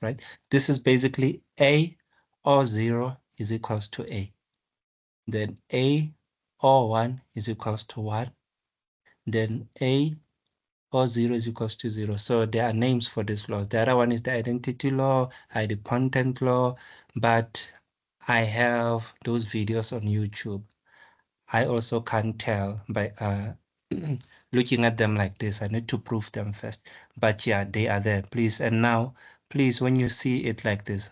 right? This is basically A or 0 is equals to A. Then A or 1 is equals to 1. Then A or 0 is equals to 0. So there are names for these laws. The other one is the identity law, idempotent law, but I have those videos on YouTube. I also can't tell by looking at them like this. I need to prove them first. But yeah, they are there, please. And now, please, when you see it like this,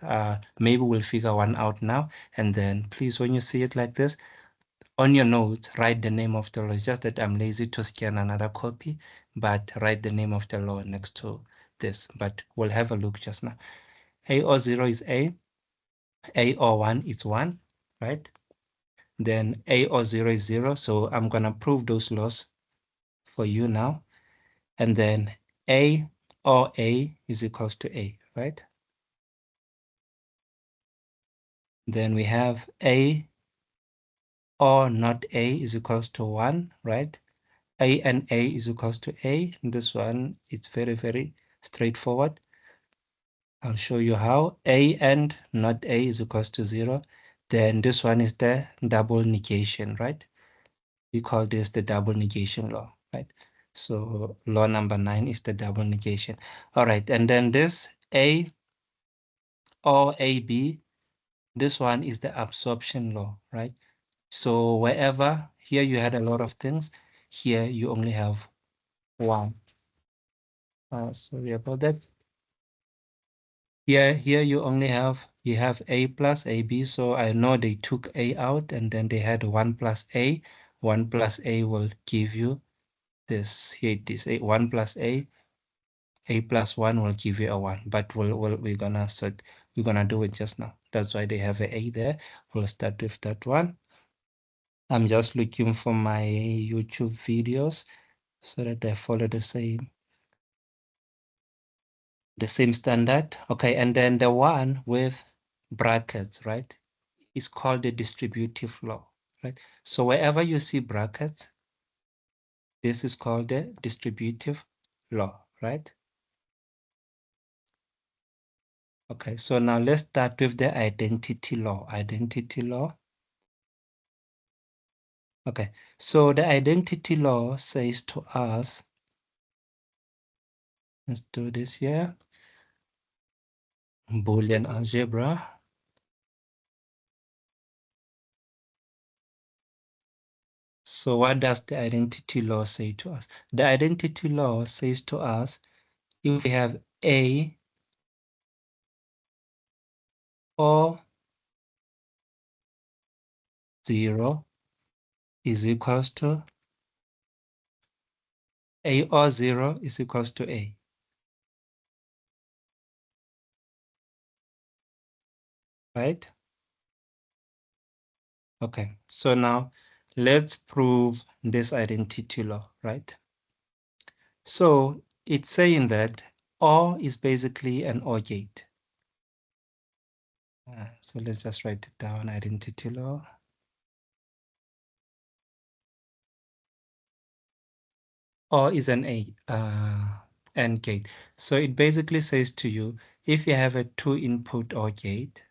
maybe we'll figure one out now. And then please, when you see it like this, on your notes, write the name of the law. It's just that I'm lazy to scan another copy, but write the name of the law next to this. But we'll have a look just now. A or 0 is A or 1 is 1, right? Then A or 0 is 0. So I'm going to prove those laws for you now. And then A or A is equals to A, right? Then we have A or not A is equals to 1, right? A and A is equals to A. And this one, it's very, very straightforward. I'll show you how. A and not A is equals to 0. Then this one is the double negation, right? We call this the double negation law, right? So law number 9 is the double negation. All right, and then this A or AB, this one is the absorption law, right? So wherever, here you had a lot of things, here you only have one. Sorry about that. Here you only have, you have A plus AB. So I know they took A out and then they had 1 plus A. 1 plus A will give you this. Here it is, 1 plus A. A plus 1 will give you a 1, but we're gonna do it just now. That's why they have an A there. We'll start with that one. I'm just looking for my YouTube videos so that I follow the same standard. Okay, and then the one with brackets, right, is called the distributive law, right? So wherever you see brackets, this is called the distributive law, right? Okay, so now let's start with the identity law. Identity law. Okay, so the identity law says to us, let's do this here, Boolean algebra. So what does the identity law say to us? The identity law says to us, if we have A or 0 is equals to A or 0 is equals to A. Right? Okay, so now let's prove this identity law, right? So it's saying that OR is basically an OR gate. So let's just write it down, identity law. OR is an AND gate. So it basically says to you, if you have a 2-input OR gate,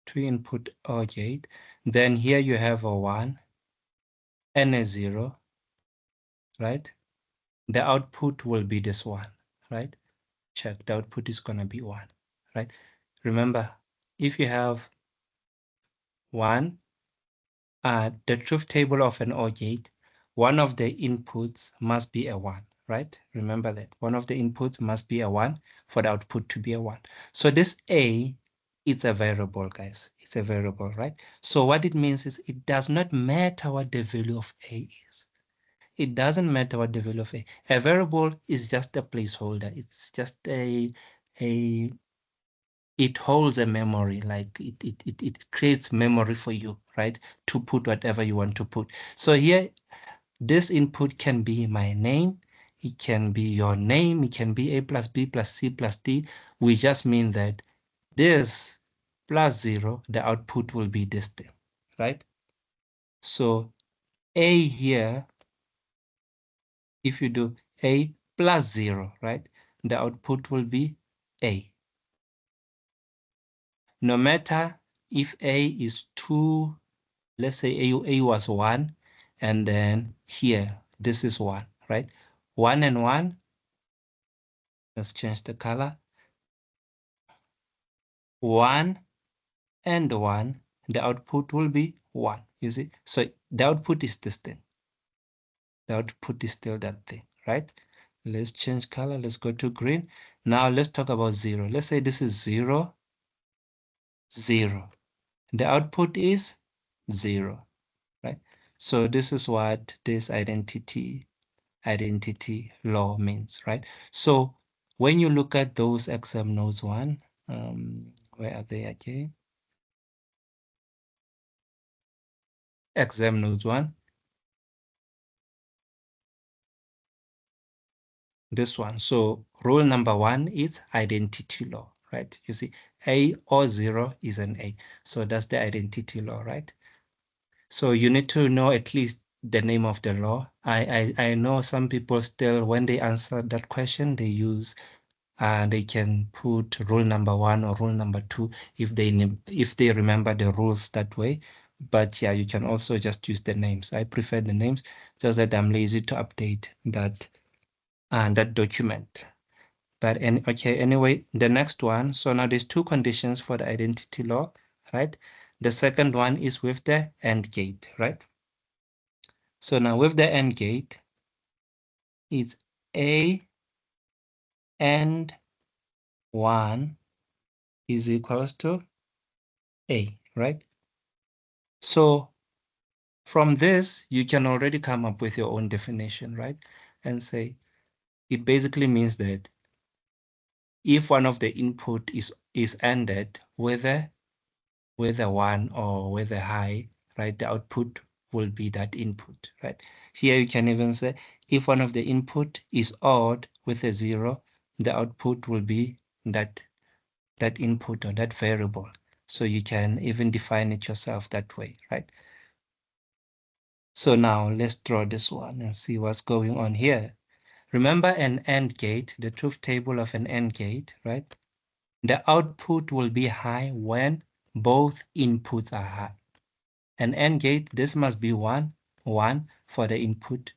2-input OR gate, then here you have a 1 and a 0, right? The output will be this one, right? Check, the output is gonna be 1, right? Remember, if you have 1, the truth table of an OR gate, one of the inputs must be a 1, right? Remember that one of the inputs must be a 1 for the output to be a 1. So this A is a variable, guys. It's a variable, right? So what it means is it does not matter what the value of A is. It doesn't matter what the value of A. A variable is just a placeholder. It's just it holds a memory, like it creates memory for you, right? To put whatever you want to put. So here, this input can be my name. It can be your name. It can be A plus B plus C plus D. We just mean that this plus 0, the output will be this thing, right? So A here, if you do A plus 0, right? The output will be A. No matter if A is 2, let's say A was 1, and then here, this is 1, right? 1 and 1, let's change the color. 1 and 1, the output will be 1, you see? So the output is this thing. The output is still that thing, right? Let's change color. Let's go to green. Now let's talk about 0. Let's say this is 0, 0. The output is 0, right? So this is what this identity law means, right? So when you look at those exam nodes 1, where are they again? Exam nodes 1. This one. So rule number 1 is identity law, right? You see, A or 0 is an A. So that's the identity law, right? So you need to know at least the name of the law. I know some people still, when they answer that question, they use, they can put rule number 1 or rule number 2 if they remember the rules that way. But yeah, you can also just use the names. I prefer the names, just that I'm lazy to update that document. But okay, anyway, the next one. So now there's 2 conditions for the identity law, right? The second one is with the AND gate, right? So now with the AND gate, it's A and 1 is equals to A, right? So from this, you can already come up with your own definition, right? And say, it basically means that if one of the input is ANDed with a 1 or with a high, right, the output will be that input, right? Here you can even say if one of the input is odd with a 0, the output will be that input or that variable. So you can even define it yourself that way, right? So now let's draw this one and see what's going on here. Remember an AND gate, the truth table of an AND gate, right? The output will be high when both inputs are high. An AND gate, this must be 1, 1 for the input,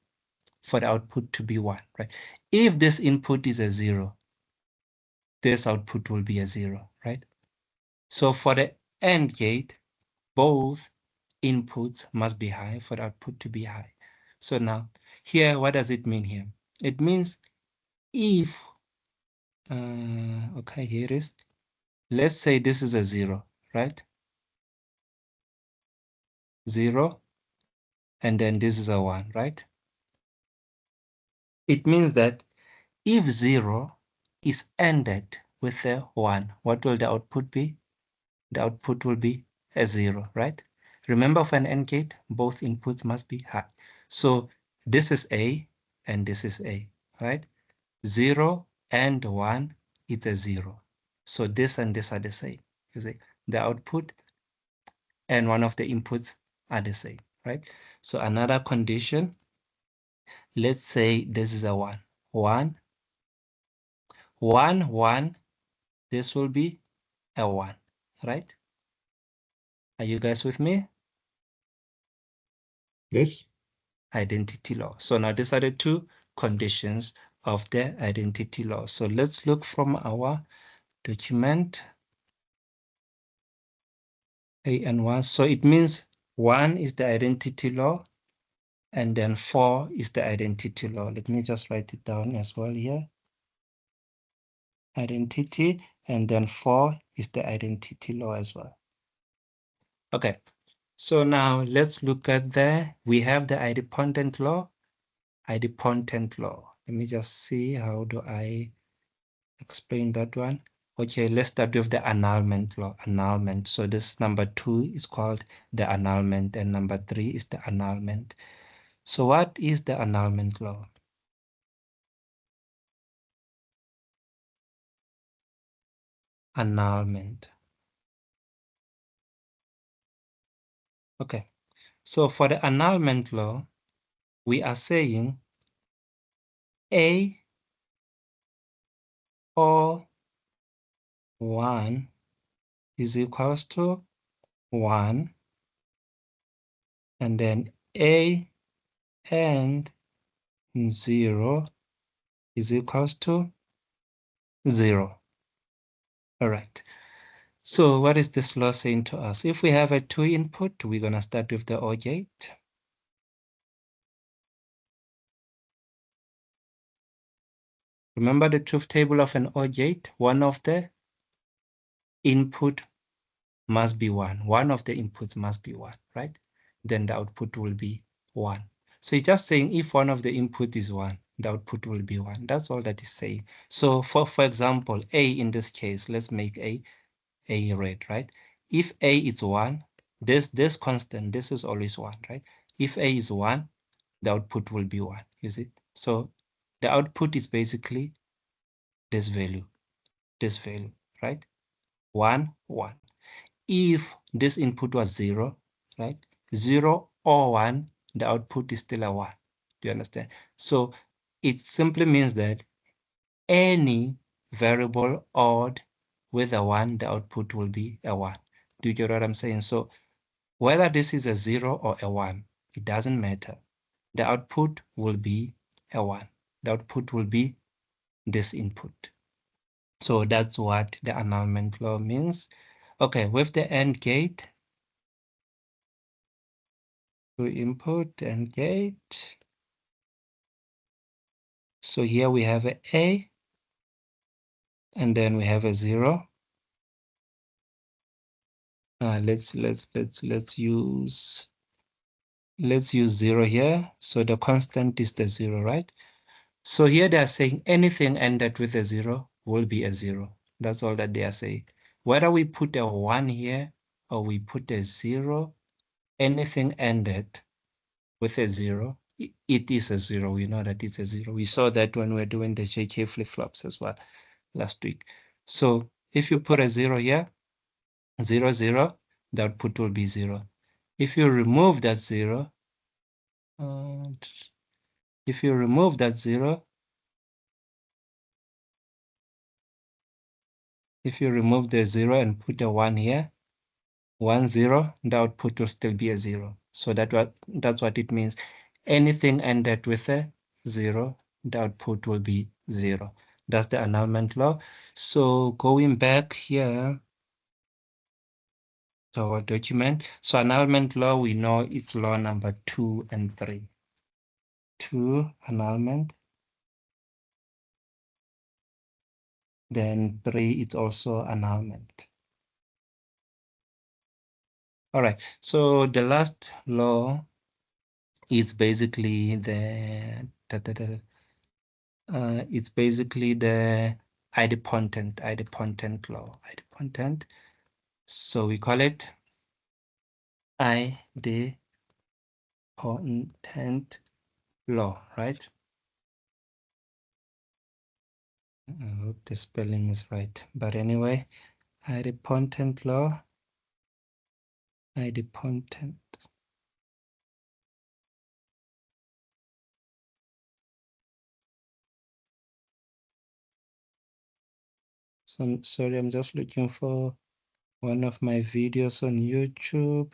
for the output to be 1, right? If this input is a 0, this output will be a 0, right? So for the AND gate, both inputs must be high for the output to be high. So now, here, what does it mean here? It means if, okay, here it is. Let's say this is a 0, right? 0, and then this is a 1, right? It means that if 0 is ANDed with a 1, what will the output be? The output will be a 0, right? Remember, for an AND gate, both inputs must be high. So this is A and this is A, right? 0 and 1 is a 0. So this and this are the same. You see, the output and one of the inputs are the same, right? So another condition, let's say this is a 1. 1, 1, 1, this will be a 1, right? Are you guys with me? Yes. Identity law. So now these are the 2 conditions of the identity law. So let's look from our document. A and 1. So it means 1 is the identity law, and then 4 is the identity law. Let me just write it down as well here. Identity, and then 4 is the identity law as well. Okay, so now let's look at we have the idempotent law. Idempotent law. Let me just see, how do I explain that one? Okay, let's start with the annulment law. Annulment. So this number 2 is called the annulment, and number 3 is the annulment. So what is the annulment law? Annulment. Okay, so for the annulment law, we are saying A or 1 is equals to 1, and then A and 0 is equals to 0. All right. So what is this law saying to us? If we have a 2 input, we're going to start with the OR gate. Remember the truth table of an OR gate? One of the input must be 1. One of the inputs must be 1, right? Then the output will be 1. So it's just saying if one of the input is 1, the output will be 1. That's all that is saying. So for example, A in this case, let's make A red, right? If A is 1, this constant, this is always 1, right? If A is 1, the output will be 1, you see? So the output is basically this value, right? 1, 1. If this input was 0, right? 0 or 1, the output is still a 1. Do you understand? So it simply means that any variable odd with a 1, the output will be a 1. Do you get what I'm saying? So whether this is a 0 or a 1, it doesn't matter. The output will be a 1. The output will be this input. So that's what the annulment law means. Okay, with the AND gate, to input AND gate. So here we have a and then we have a 0. Let's use 0 here. So the constant is the 0, right? So here they are saying anything ended with a 0 will be a 0. That's all that they are saying. Whether we put a 1 here or we put a 0, anything ended with a 0, it is a 0. We know that it's a 0. We saw that when we were doing the JK flip-flops as well last week. So if you put a 0 here, 0, 0, the output will be 0. If you remove that 0, if you remove that 0, if you remove the 0 and put a 1 here, 1, 0, the output will still be a 0. So that's what it means. Anything ended with a 0, the output will be 0. That's the annulment law. So going back here to our document. So annulment law, we know it's law number 2 and 3. 2, annulment. Then 3, it's also annulment. All right, so the last law is basically the it's basically the idempotent law. Idempotent. So we call it idempotent law, right? I hope the spelling is right. But anyway, idempotent law. Idempotent. So sorry, I'm just looking for one of my videos on YouTube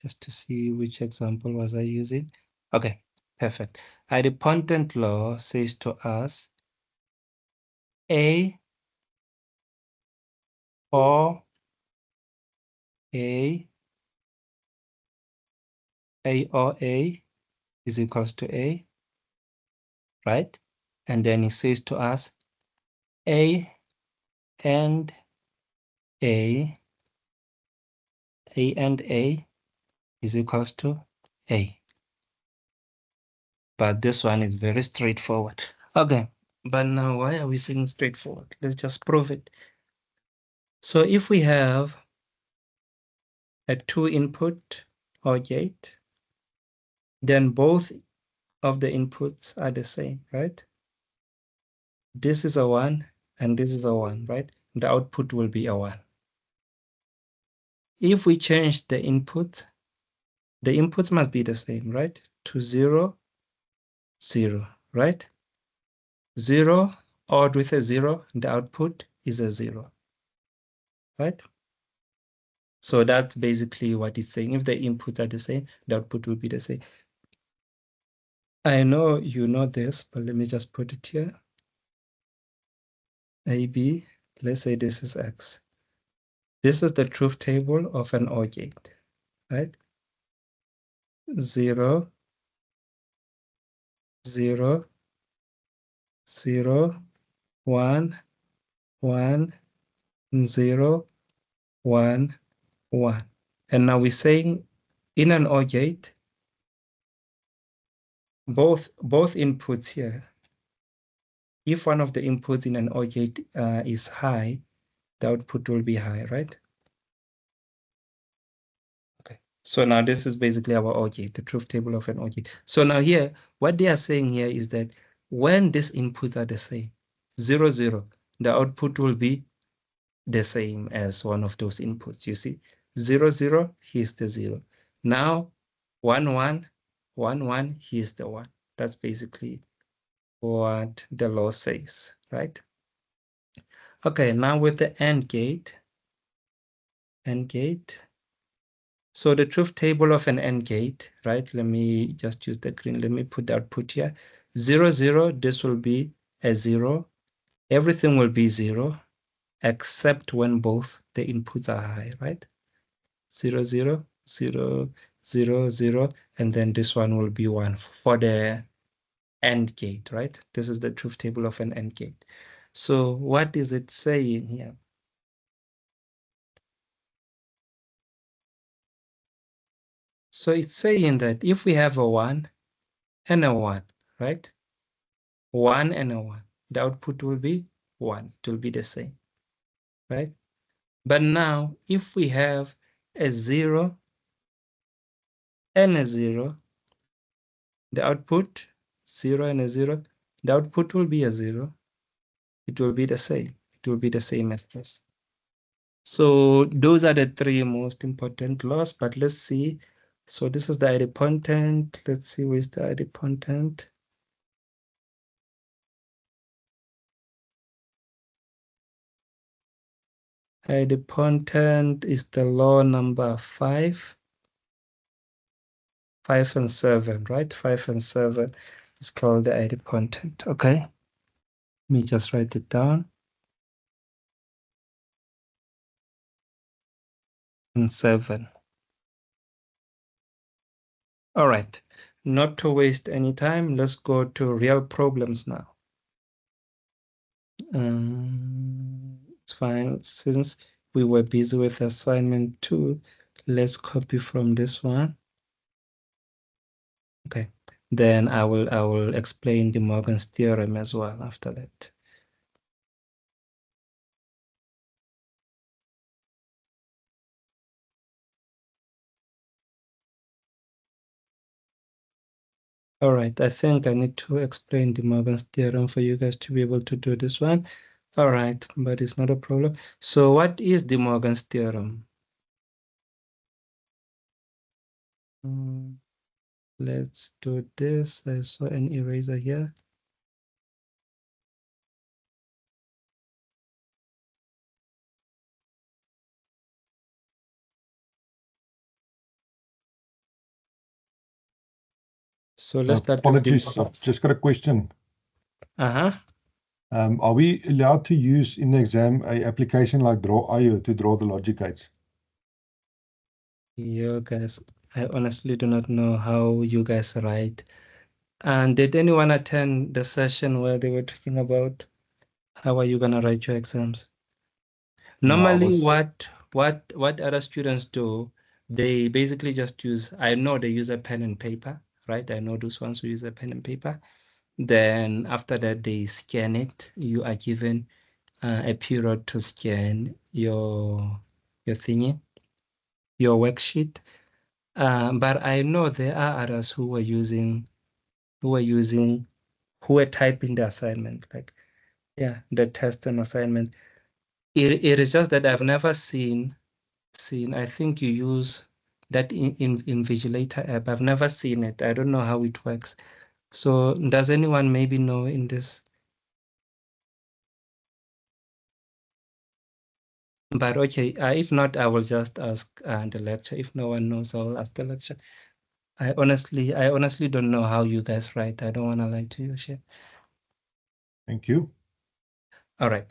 just to see which example was I using. Okay, perfect. Idempotent law says to us A or A or A is equals to A, right? And then it says to us A and A and A is equals to A. But this one is very straightforward. Okay, but now why are we saying straightforward? Let's just prove it. So if we have a 2 input OR gate, then both of the inputs are the same, right? This is a 1 and this is a 1, right? The output will be a 1. If we change the inputs must be the same, right? To 0, 0, right? 0 odd with a 0, the output is a 0, right? So that's basically what it's saying. If the inputs are the same, the output will be the same. I know you know this, but let me just put it here. AB, let's say this is X. This is the truth table of an OR gate, right? 0, 0, 0, 1, 1, 0, 1, 1. And now we're saying in an OR gate, both inputs here, if one of the inputs in an OR gate is high, the output will be high, right? Okay. So now this is basically our OR gate, the truth table of an OR gate. So now here, what they are saying here is that when these inputs are the same, 0, 0, the output will be the same as one of those inputs. You see, 0, 0, here's the 0. Now, 1, 1, 1, 1, here's the 1. That's basically what the law says, right? Okay, now with the AND gate, so the truth table of an AND gate, right? Let me just use the green. Let me put the output here. 0, 0, this will be a 0. Everything will be 0, except when both the inputs are high, right? 0, 0, 0, 0, 0, and then this one will be 1 for the AND gate, right? This is the truth table of an AND gate. So what is it saying here? So it's saying that if we have a 1 and a 1, right? 1 and a 1, the output will be 1. It will be the same, right? But now, if we have a 0 and a 0, the output, 0 and a 0, the output will be a 0. It will be the same. It will be the same as this. So those are the three most important laws, but let's see. So this is the idempotent. Let's see where's the idempotent. Idempotent is the law number 5. 5 and 7, right? 5 and 7 is called the idempotent. Okay. Let me just write it down. And 7. All right. Not to waste any time, let's go to real problems now. It's fine. Since we were busy with assignment 2, let's copy from this one. Okay. Then I will explain De Morgan's theorem as well after that. All right, I think I need to explain De Morgan's theorem for you guys to be able to do this one. All right, but it's not a problem. So what is De Morgan's theorem? Let's do this. I saw an eraser here. So let's start with the... Apologies, I've just got a question. Uh-huh. Are we allowed to use in the exam a application like Draw.io to draw the logic gates? You guys, I honestly do not know how you guys write. And did anyone attend the session where they were talking about how are you gonna write your exams? Normally, what other students do, they basically just use, I know they use a pen and paper, right? I know those ones who use a pen and paper. Then after that, they scan it. You are given a period to scan your thingy, your worksheet. But I know there are others who were typing the assignment, like, yeah, the test and assignment. It is just that I've never seen, I think you use that in Invigilator app. I've never seen it. I don't know how it works. So does anyone maybe know in this? But okay, if not, I will just ask the lecture. If no one knows, I will ask the lecture. I honestly don't know how you guys write. I don't want to lie to you, Shane. Thank you. All right.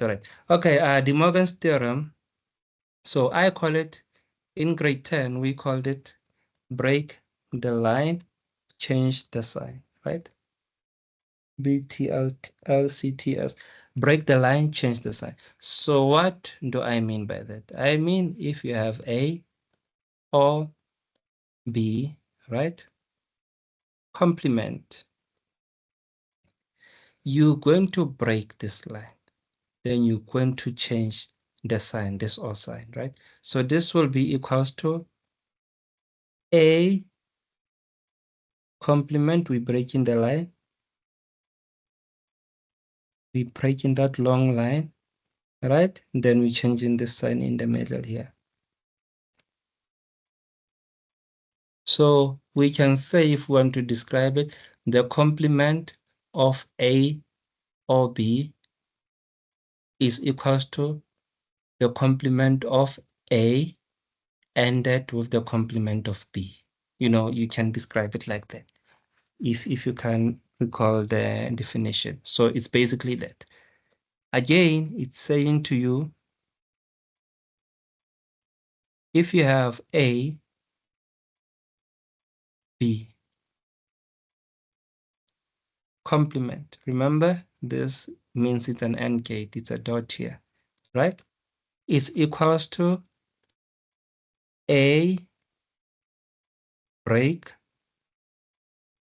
Okay, De Morgan's theorem. So I call it, in grade 10, we called it break the line, change the sign, right? BTLCTS, break the line, change the sign. So what do I mean by that? I mean, if you have A or B, right? Complement. You're going to break this line. Then you're going to change the sign, this or sign, right? So this will be equals to A complement, we break in the line. We break in that long line, right? Then we change in this sign in the middle here. So we can say, if we want to describe it, the complement of A or B is equals to the complement of A ended with the complement of B. You know, you can describe it like that, if you can recall the definition. So it's basically that. Again, it's saying to you, if you have A, B, complement. Remember, this means it's an AND gate. It's a dot here, right? It's equals to A break.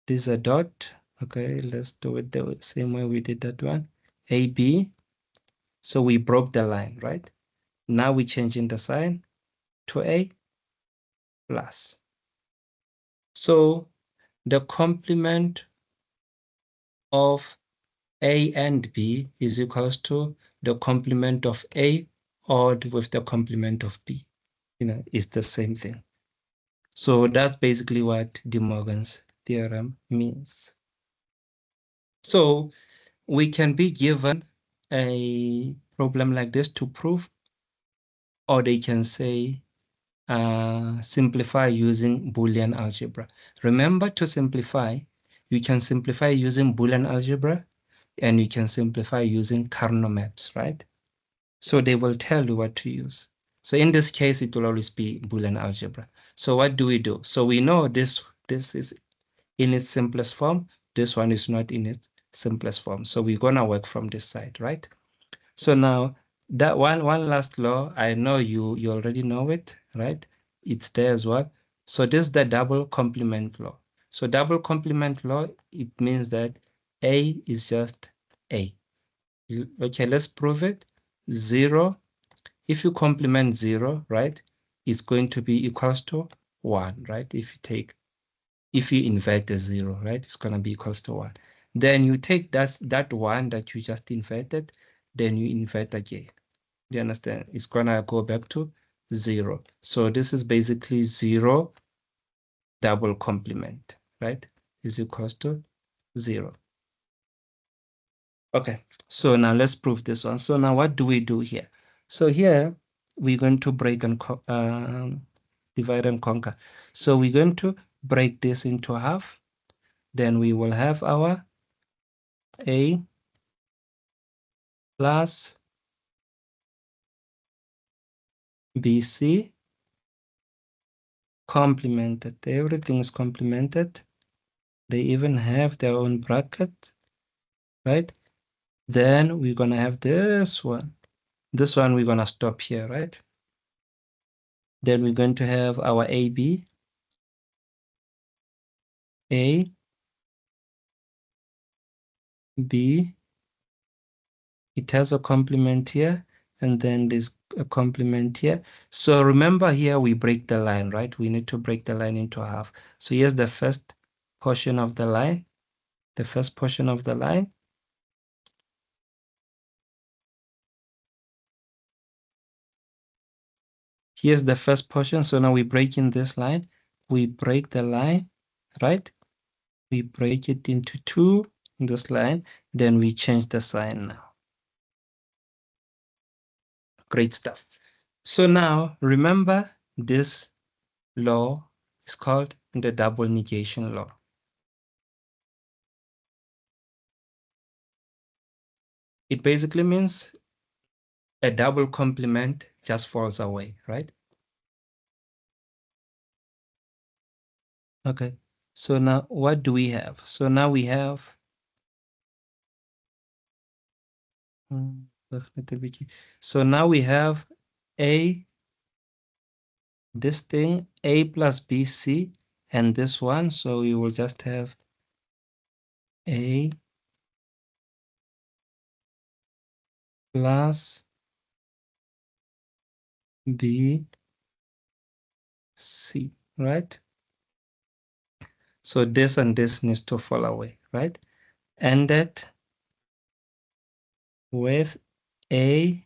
This is a dot. Okay, let's do it the same way we did that one. AB. So we broke the line, right? Now we changing the sign to A plus. So the complement of A and B is equals to the complement of A odd with the complement of B. You know, it's the same thing. So that's basically what De Morgan's theorem means. So we can be given a problem like this to prove, or they can say simplify using Boolean algebra. Remember, to simplify, you can simplify using Boolean algebra, and you can simplify using Carnot maps, right? So they will tell you what to use. So in this case, it will always be Boolean algebra. So what do we do? So we know this is in its simplest form. This one is not in its simplest form. So we're gonna work from this side, right? So now that one last law, I know you already know it, right? It's there as well. So this is the double complement law. So double complement law, it means that A is just A. Okay, let's prove it. 0, if you complement 0, right, it's going to be equals to 1, right? If you invert the 0, right, it's going to be equals to 1. Then you take that 1 that you just inverted, then you invert again. Do you understand? It's going to go back to 0. So this is basically 0 double complement, right? Is equals to 0. Okay, so now let's prove this one. So now what do we do here? So here we're going to break and divide and conquer. So we're going to break this into half. Then we will have our A plus BC complemented. Everything is complemented. They even have their own bracket, right? Then we're going to have this one. This one we're going to stop here, right? Then we're going to have our AB, A, B. It has a complement here, and then there's a complement here. So remember, here we break the line, right? We need to break the line into half. So here's the first portion of the line. The first portion of the line. Here's the first portion. So now we break in this line. We break the line, right? We break it into 2 in this line. Then we change the sign now. Great stuff. So now remember this law is called the double negation law. It basically means a double complement just falls away, right? Okay, so now what do we have? So now we have so now we have this thing, A plus BC, and this one, so we will just have A plus B C, right? So this and this needs to fall away, right? Ended with A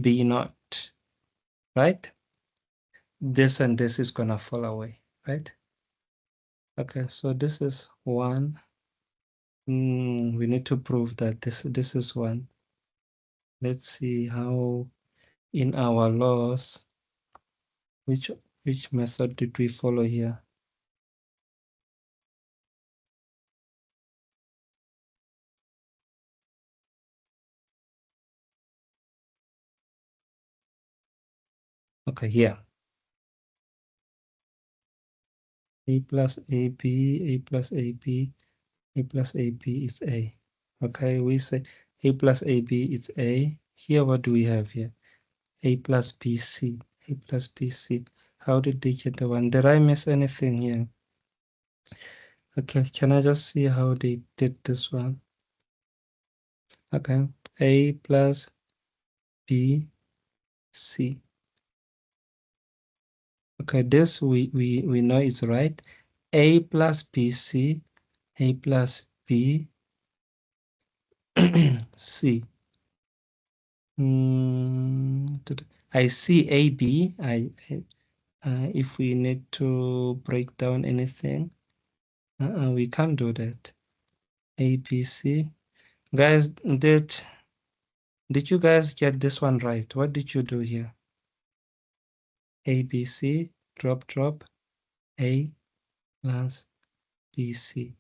B naught, right? This and this is gonna fall away, right? Okay, so this is one. We need to prove that this is one. Let's see how in our laws, which method did we follow here? Okay, here. A plus AB, A plus AB, A plus AB is A. Okay, we say A plus AB is A. Here, what do we have here? A plus BC, A plus BC. How did they get the one? Did I miss anything here? Okay, can I just see how they did this one? Okay, A plus B, C. Okay, this we know is right. A plus BC, A plus B, C. I see AB. If we need to break down anything, we can't do that. ABC. Guys, did you guys get this one right? What did you do here? ABC, drop, A plus BC.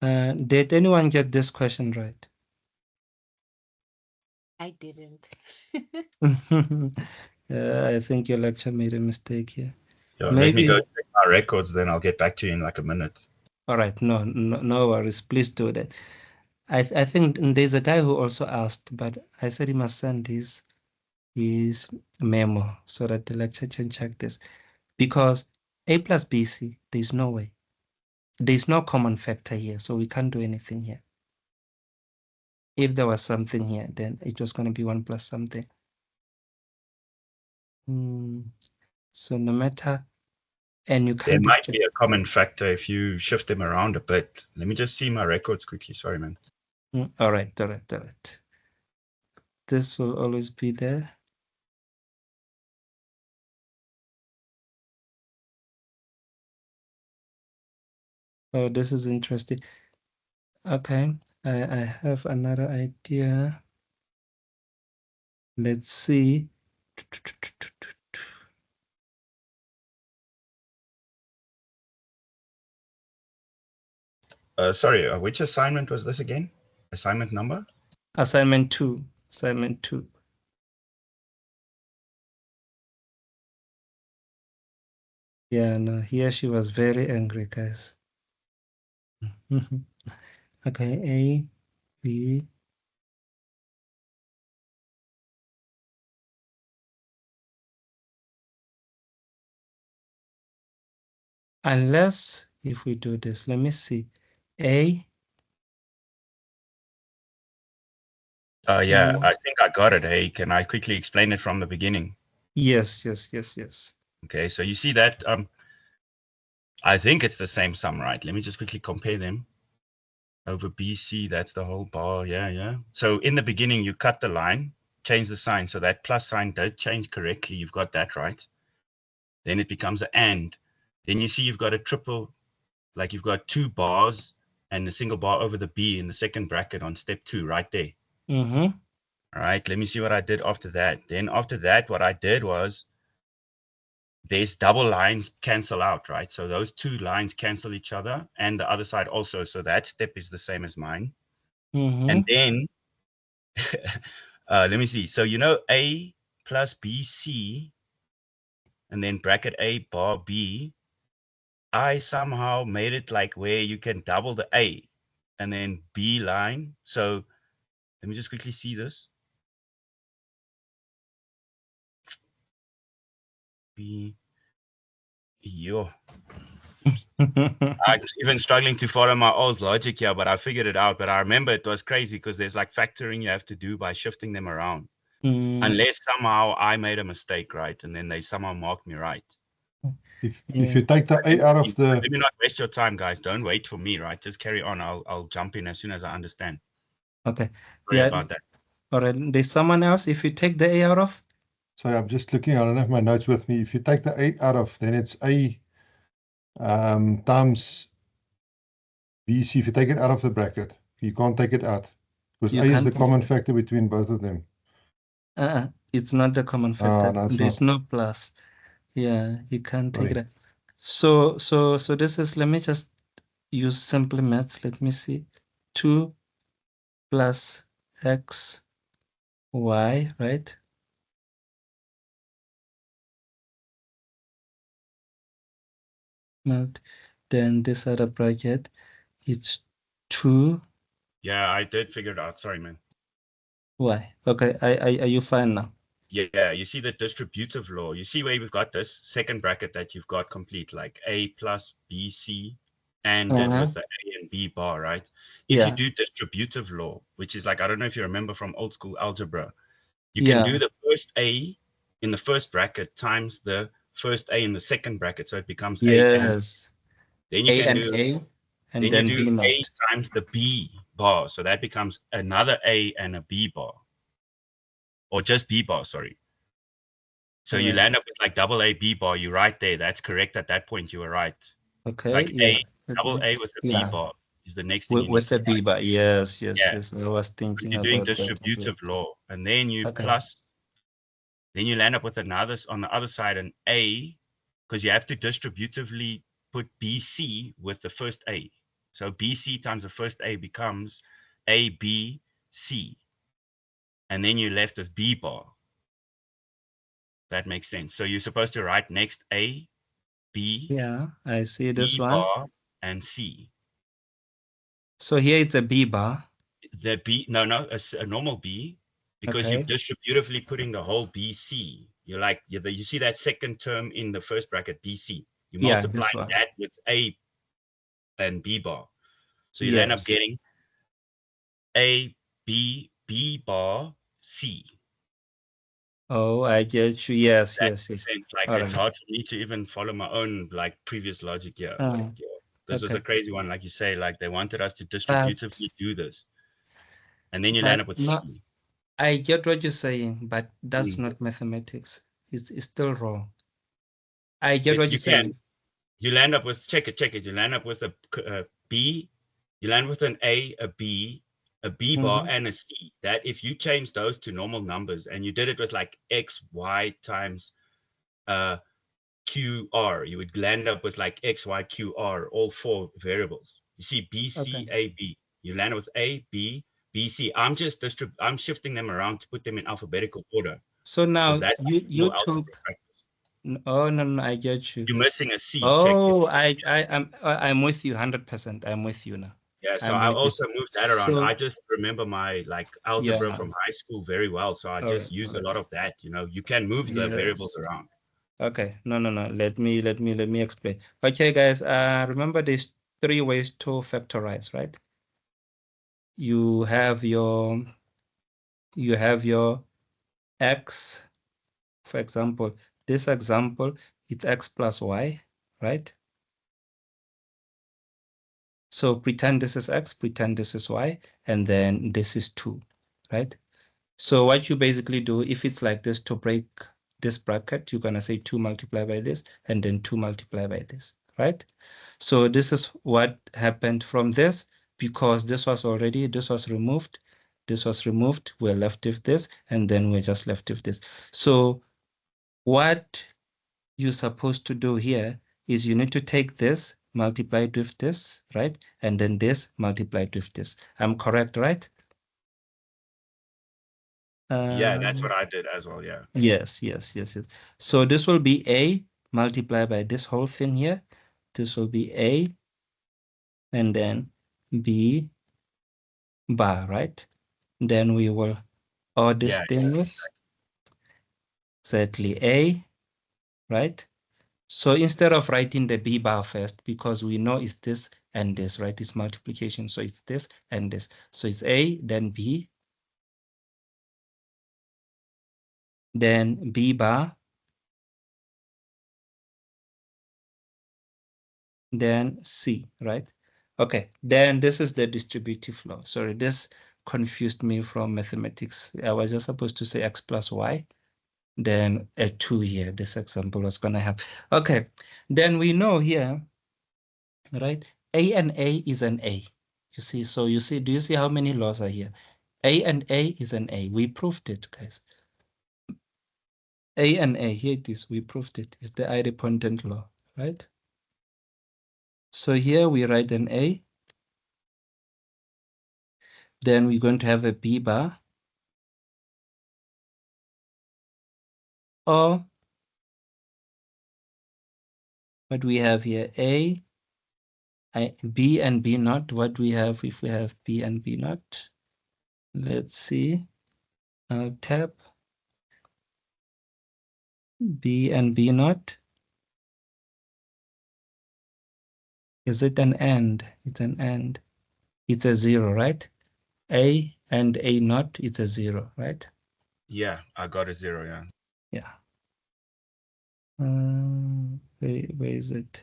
Did anyone get this question right? I didn't. I think your lecture made a mistake here. Yeah, let me Maybe. go check my records, then I'll get back to you in like a minute. All right, no worries. Please do that. I think there's a guy who also asked, but I said he must send his memo so that the lecturer can check this. Because A plus BC, there's no way. There's no common factor here, so we can't do anything here. If there was something here, then it was going to be 1 plus something. So no matter, and you There can't might be a common factor if you shift them around a bit. Let me just see my records quickly. Sorry, man. All right. This will always be there. Oh, this is interesting. Okay, I have another idea. Let's see. Sorry, which assignment was this again? Assignment number? Assignment 2. Assignment 2. Yeah, no, here she was very angry, guys. Okay, A, B. Unless if we do this, let me see. A. Yeah, I think I got it. Hey, can I quickly explain it from the beginning? Yes. Okay, so you see that I think it's the same sum, right? Let me just quickly compare them. Over BC, that's the whole bar. Yeah. So in the beginning, you cut the line, change the sign. So that plus sign does change correctly. You've got that right. Then it becomes an and. Then you see you've got a triple, like you've got 2 bars and a single bar over the B in the second bracket on step 2, right there. Mm-hmm. All right, let me see what I did after that. Then after that, what I did was there's double lines cancel out, right? So those two lines cancel each other and the other side also. So that step is the same as mine. Mm-hmm. And then, let me see. So, you know, A plus BC and then bracket A bar B, I somehow made it like where you can double the A and then B line. So let me just quickly see this. B, yo. I'm even struggling to follow my old logic here, but I figured it out. But I remember it was crazy because there's like factoring you have to do by shifting them around. Unless somehow I made a mistake, right? And then they somehow marked me right. If you take the A out of the, Let me not waste your time, guys. Don't wait for me, right? Just carry on. I'll jump in as soon as I understand. Okay. Sorry Yeah. about that. All right. There's someone else. If you take the A out of? sorry, I'm just looking, I don't have my notes with me. If you take the A out of, then it's A times BC. If you take it out of the bracket, you can't take it out. Because You A is can't the take common it. factor between both of them. It's not the common factor. No, it's There's not. no plus. Yeah, you can't take Sorry. it. So this is, let me just use simple maths. Let me see. 2 plus x y, right? Then this other bracket, it's 2. Yeah, I did figure it out. Sorry, man. Y. Okay, are you fine now? Yeah, you see the distributive law. You see where we've got this second bracket that you've got complete, like A plus BC and then with the A and B bar, right? If you Yeah. do distributive law, which is like, I don't know if you remember from old school algebra, you Yeah. can do the first A in the first bracket times the first A in the second bracket. So it becomes A and Yes. then you A can and do A, and then you then do B A naught. times the B bar. So that becomes another A and a B bar. Or just B bar, sorry. So you land up with like double A B bar. You're right there. That's correct. At that point, you were right. It's Okay, like yeah. double A with a B Yeah. bar is the next thing you need With to the B write. bar. Yes, yes, Yeah. yes. I was But thinking you're doing about that. distributive law, and then you Okay. plus. Then you land up with another on the other side an A, because you have to distributively put BC with the first A. So BC times the first A becomes ABC, and then you're left with B bar. That makes sense. So you're supposed to write next A, B, Yeah, I see this B one. bar, and C. So here it's a B bar. The B, no, a normal B, because Okay. you're distributively putting the whole BC. You're like, you see that second term in the first bracket, BC. You Yeah, multiply this one. that with A and B bar. So you'll end up Yes. getting A, B bar, C. Oh, I get you. Yes, That yes, makes yes. sense. Like, All it's right. hard for me to even follow my own like previous logic here. Like, this was a Okay. crazy one. Like you say, like they wanted us to But distributively do this. And then you land up with no, C. I get what you're saying, but that's Mm. not mathematics. It's still wrong. I get what you're You can. saying. You land up with, check it. You land up with a B, you land with an A B bar, and a C. That if you change those to normal numbers and you did it with like X, Y times QR, you would land up with like X, Y, QR, all four variables. You see B, C, Okay. A, B. You land with A, B, B, C. I'm shifting them around to put them in alphabetical order. So now Because that's you algebra took. practice. Oh no, I get you. You're missing a C. Oh, I'm with you 100%. I'm with you now. Yeah, so I'm I with you. also moved that around. So I just remember my like algebra yeah. from high school very well, so I All just right. use All a lot right. of that. You can move the variables Yes. around. Okay. No. Let me explain. Okay, guys. Remember there's 3 ways to factorize, right? You have your x. For example, this example, it's x plus y, right? So pretend this is x, pretend this is y, and then this is 2, right? So what you basically do, if it's like this, to break this bracket, you're going to say 2 multiplied by this, and then 2 multiplied by this, right? So this is what happened from this. because this was removed, we're left with this, and then we're just left with this. So what you're supposed to do here is you need to take this, multiply it with this, right? And then this multiplied with this. I'm correct, right? Yeah, that's what I did as well. Yeah. Yes. So this will be A multiplied by this whole thing here. This will be A and then B bar, right? Then we will add this thing with exactly A, right? So instead of writing the B bar first, because we know it's this and this, right? It's multiplication. So it's this and this. So it's A, then B, then B bar, then C, right? Okay, then this is the distributive law. Sorry, this confused me from mathematics. I was just supposed to say X plus Y, then a 2 here. This example was gonna have. Okay, then we know here, right? A and A is an A. You see, so you see, do you see how many laws are here? A and A is an A. We proved it, guys. A and A, here it is, we proved it. It's the idempotent law, right? So here we write an A. Then we're going to have a B bar. Or what we have here, B and B naught. What do we have if we have B and B naught? Let's see. I'll tap B and B naught. Is it an AND? It's an AND. It's a 0, right? A and A naught, it's a 0, right? Yeah, I got a 0. Yeah. Yeah. Where is it?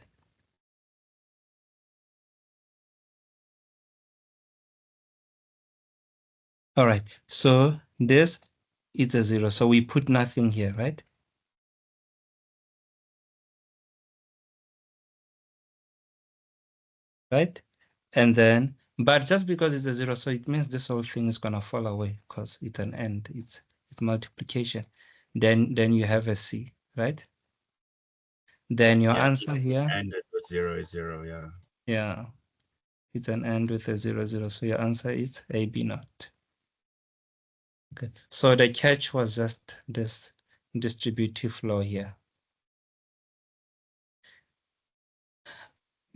All right. So this is a 0. So we put nothing here, right? Right? And then, but just because it's a 0, so it means this whole thing is gonna fall away because it's an AND. It's multiplication. Then you have a C, right? Then your answer here. And it was 0 is 0. Yeah. Yeah. It's an AND with a 0, 0. So your answer is AB naught. Okay. So the catch was just this distributive law here.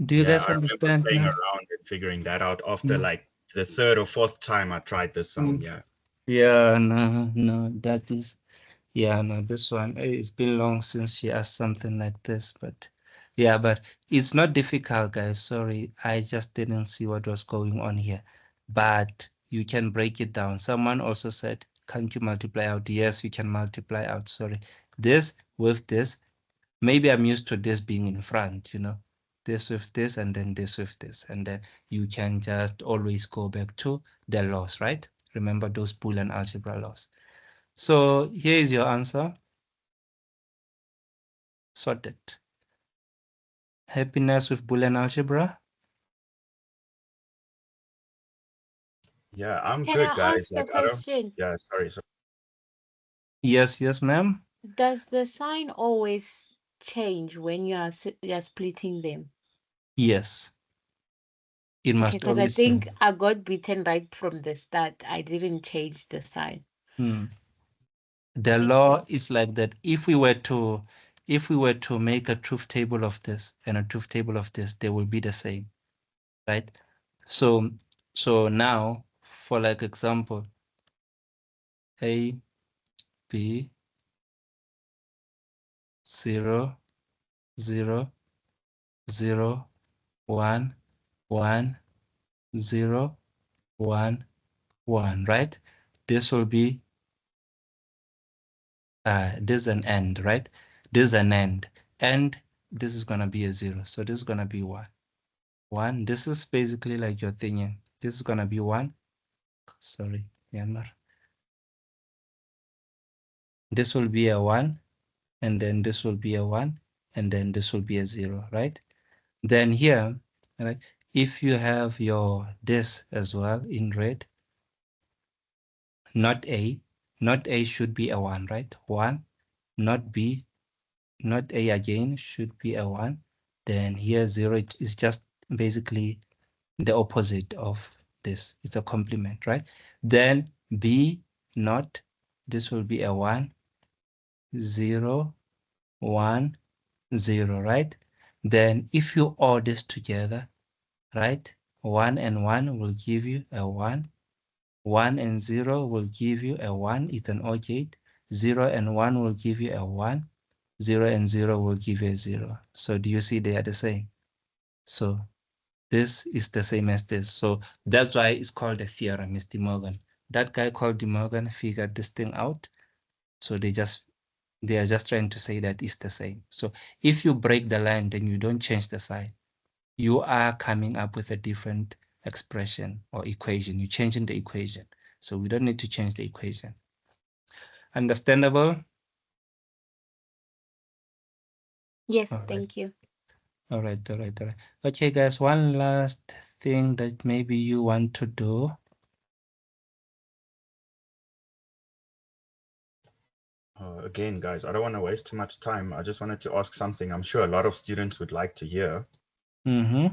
Do you guys I remember understand playing now? around and figuring that out after like the 3rd or 4th time I tried this song. Yeah. Yeah, no, that is, yeah, no, this one, it's been long since she asked something like this, but yeah, but it's not difficult, guys. Sorry, I just didn't see what was going on here, but you can break it down. Someone also said, can't you multiply out? Yes, you can multiply out. Sorry, this with this, maybe I'm used to this being in front, you know, this with this, and then this with this, and then you can just always go back to the laws, right? Remember those Boolean algebra laws. So here is your answer. Sorted. Happiness with Boolean algebra? Yeah, I'm Can good, I guys. ask a Like, I don't. question? Yeah, sorry. Yes, ma'am. Does the sign always change when you're splitting them? Yes, it Okay, must because I always think change. I got beaten right from the start. I didn't change the sign. The law is like that. If we were to make a truth table of this and a truth table of this, they will be the same, right? So now, for like example, A, B, 0, 0, 0, 1, 1, 0, 1, 1, right? This will be this is an AND, right? This is an AND, and this is gonna be a 0. So this is gonna be 1. 1. This is basically like your thing. This is gonna be 1. Sorry, Myanmar. This will be a 1, and then this will be a 1, and then this will be a 0, right? Then here, right? if you have this as well in red, not A should be a 1, right? 1, not B, not A again should be a 1. Then here 0 is just basically the opposite of this. It's a complement, right? Then B not, this will be a 1, 0, 1, 0, right? Then if you add this together, right? 1 and 1 will give you a 1. 1 and 0 will give you a 1. It's an OR gate. 0 and 1 will give you a 1. 0 and 0 will give you a 0. So do you see they are the same? So this is the same as this. So that's why it's called a theorem, Mr. De Morgan. That guy called De Morgan figured this thing out. So they are just trying to say that it's the same. So if you break the line, then you don't change the sign. You are coming up with a different expression or equation. You're changing the equation. So we don't need to change the equation. Understandable? Yes, All right. thank you. All right. Okay, guys, one last thing that maybe you want to do. Again, guys, I don't want to waste too much time. I just wanted to ask something I'm sure a lot of students would like to hear. Mm-hmm.